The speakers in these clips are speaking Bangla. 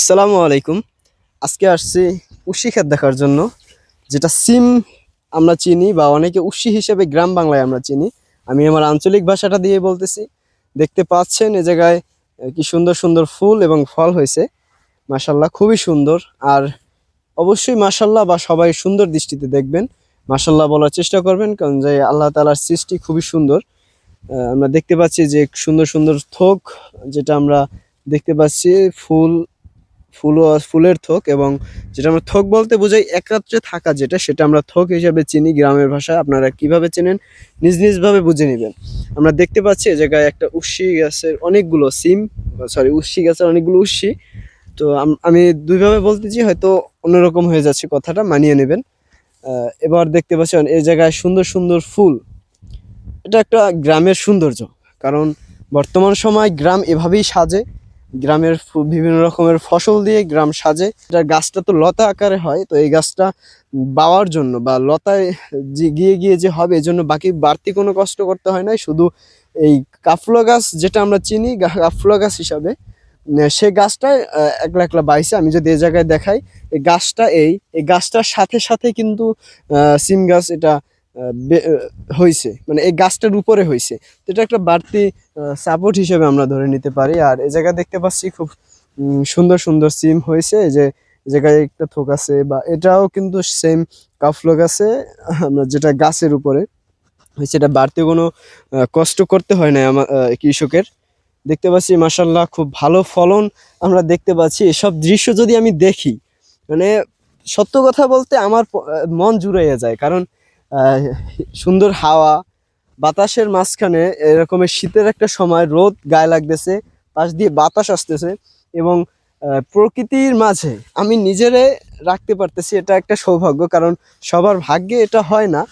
আসসালামু আলাইকুম। আজকে আসছি উশি ক্ষেত দেখার জন্য, যেটা সিম আমরা চিনি বা অনেকে উশি হিসেবে গ্রাম বাংলায় আমরা চিনি। আমি আমার আঞ্চলিক ভাষাটা দিয়ে বলতেছি। দেখতে পাচ্ছেন এ জায়গায় কি সুন্দর সুন্দর ফুল এবং ফল হয়েছে। মাশাল্লাহ, খুবই সুন্দর। আর অবশ্যই মাশাল্লাহ বা সবাই সুন্দর দৃষ্টিতে দেখবেন, মাশাল্লাহ বলার চেষ্টা করবেন, কারণ যে আল্লাহ তাআলার সৃষ্টি খুবই সুন্দর। আমরা দেখতে পাচ্ছি যে সুন্দর সুন্দর থোক, যেটা আমরা দেখতে পাচ্ছি ফুল, ফুলের থোক, এবং যেটা আমরা থোক বলতে বোঝাই একত্রে থাকা, যেটা সেটা আমরা থোক হিসাবে চিনি গ্রামের ভাষায়। আপনারা কিভাবে চেনেন নিজ নিজ ভাবে বুঝে নেবেন। আমরা দেখতে পাচ্ছি এই জায়গায় একটা উশি গাছের অনেকগুলো সিম, সরি উশি গাছের অনেকগুলো উশি। তো আমি দুইভাবে বলতেছি, হয়তো অন্যরকম হয়ে যাচ্ছে, কথাটা মানিয়ে নেবেন। এবার দেখতে পাচ্ছেন এই জায়গায় সুন্দর সুন্দর ফুল। এটা একটা গ্রামের সৌন্দর্য, কারণ বর্তমান সময় গ্রাম এভাবেই সাজে। গ্রামের বিভিন্ন রকমের ফসল দিয়ে গ্রাম সাজে। এটা গাছটা তো লতা আকারে হয়, তো এই গাছটা বাওয়ার জন্য বা লতায় যে গিয়ে গিয়ে যে হবে, এই জন্য বাড়তি কোনো কষ্ট করতে হয় না। শুধু এই কাফলা গাছ, যেটা আমরা চিনি কাফলা গাছ হিসাবে, সে গাছটায় একলা একলা বাইছে। আমি যদি এই জায়গায় দেখাই, এই গাছটা এই গাছটার সাথে সাথে কিন্তু সিম গাছ এটা হয়েছে, মানে এই গাছটার উপরে হয়েছে। তো এটা একটা বাড়তি সাপোর্ট হিসেবে আমরা ধরে নিতে পারি। আর এই জায়গায় দেখতে পাচ্ছি খুব সুন্দর সুন্দর সিম হয়েছে। এই যে এই জায়গায় একটা থোক আছে, বা এটাও কিন্তু সেম কাফলো গাছে, আমরা যেটা গাছের উপরে হয়েছে, এটা বাড়তি কোনো কষ্ট করতে হয় না আমার কৃষকের। দেখতে পাচ্ছি মাশাল্লাহ খুব ভালো ফলন আমরা দেখতে পাচ্ছি। এসব দৃশ্য যদি আমি দেখি, মানে সত্য কথা বলতে আমার মন জুড়াইয়া যায়, কারণ আহ, সুন্দর হাওয়া, বাতাসের মাঝখানে এরকমের শীতের একটা সময় রোদ গায়ে লাগতেছে, পাশ দিয়ে বাতাস আসতেছে, এবং প্রকৃতির মাঝে আমি নিজেরে রাখতে পারতেছি, এটা একটা সৌভাগ্য, কারণ সবার ভাগ্যে এটা হয় না।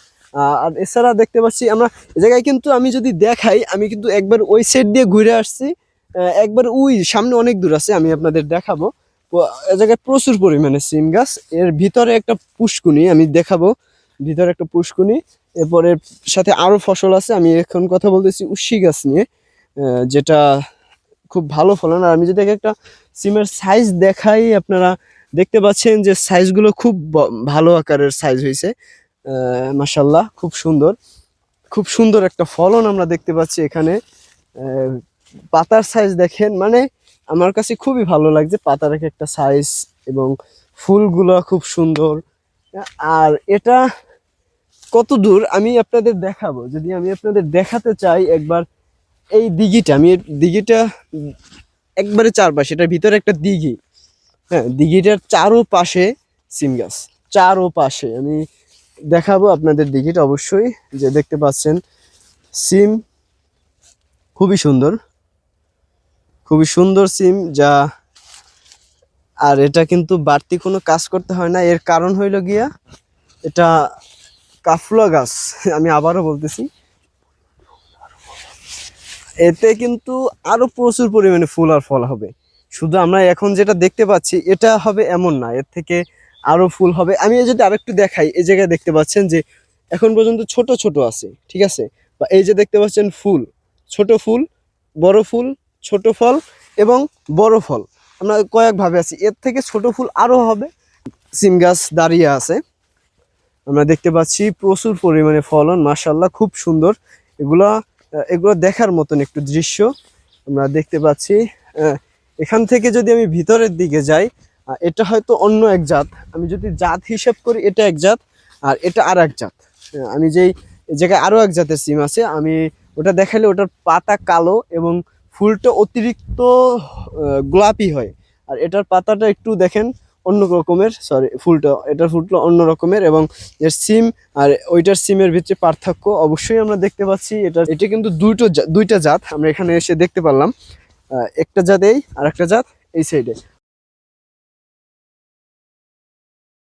আর এছাড়া দেখতে পাচ্ছি আমরা এ জায়গায়, কিন্তু আমি যদি দেখাই, আমি কিন্তু একবার ওই সাইড দিয়ে ঘুরে আসছি, একবার ওই সামনে অনেক দূর আছে, আমি আপনাদের দেখাবো। এ জায়গায় প্রচুর পরিমাণে সিম গাছ, এর ভিতরে একটা পুষ্কুনি আমি দেখাবো, ভিতরে একটা পুষ্কুনি। এরপরে সাথে আরো ফসল আছে। আমি এখন কথা বলতেছি উশি গাছ নিয়ে, যেটা খুব ভালো ফলন। আর আমি যদি একটা সিমের সাইজ দেখাই, আপনারা দেখতে পাচ্ছেন যে সাইজগুলো খুব ভালো আকারের সাইজ হয়েছে। মাশাল্লাহ, খুব সুন্দর, খুব সুন্দর একটা ফলন আমরা দেখতে পাচ্ছি এখানে। পাতার সাইজ দেখেন, মানে আমার কাছে খুবই ভালো লাগছে পাতার একটা সাইজ, এবং ফুলগুলো খুব সুন্দর। আর এটা কত দূর আমি আপনাদের দেখাবো, যদি আমি আপনাদের দেখাতে চাই একবার, এই দিঘিটা, আমি দিঘিটা একবারে চারপাশে, এটার ভিতরে একটা দিঘি, হ্যাঁ, দিঘিটার চারো পাশে সিম গাছ, চারো পাশে আমি দেখাবো আপনাদের দিঘিটা অবশ্যই। যে দেখতে পাচ্ছেন সিম, খুবই সুন্দর, খুবই সুন্দর সিম, যা আর এটা কিন্তু বাড়তি কোনো কাজ করতে হয় না। এর কারণ হইল গিয়া, এটা কাফলা গাছ, আমি আবারও বলতেছি, এতে কিন্তু আরো প্রচুর পরিমাণে ফুল আর ফল হবে। শুধু আমরা এখন যেটা দেখতে পাচ্ছি এটা হবে এমন না, এর থেকে আরো ফুল হবে। আমি যদি আরেকটু দেখাই, এই জায়গায় দেখতে পাচ্ছেন যে এখন পর্যন্ত ছোট ছোট আছে, ঠিক আছে, বা এই যে দেখতে পাচ্ছেন ফুল, ছোট ফুল, বড় ফুল, ছোট ফল এবং বড় ফল, আমরা কয়েক ভাবে আছি। এর থেকে ছোট ফুল আরো হবে। সিম গাছ দাঁড়িয়ে আছে, আমরা দেখতে পাচ্ছি প্রচুর পরিমাণে ফলন, মাশাল্লাহ খুব সুন্দর। এগুলা এগুলো দেখার মতন একটু দৃশ্য আমরা দেখতে পাচ্ছি। এখান থেকে যদি আমি ভিতরের দিকে যাই, এটা হয়তো অন্য এক জাত। আমি যদি জাত হিসাব করি, এটা এক জাত আর এটা আর এক জাত। আমি যেই জায়গায় আরো এক জাতের সিম আছে, আমি ওটা দেখালে ওটার পাতা কালো এবং ফুলটা অতিরিক্ত গোলাপি হয়। আর এটার পাতাটা একটু দেখেন অন্য রকমের, সরি এটার ফুলটা অন্য রকমের, এবং এর সিম আর ওইটার সিমের ভিতরে পার্থক্য অবশ্যই আমরা দেখতে পাচ্ছি। এটা কিন্তু দুইটা জাত আমরা এখানে এসে দেখতে পারলাম। একটা জাত এই, আর একটা জাত এই সাইডে।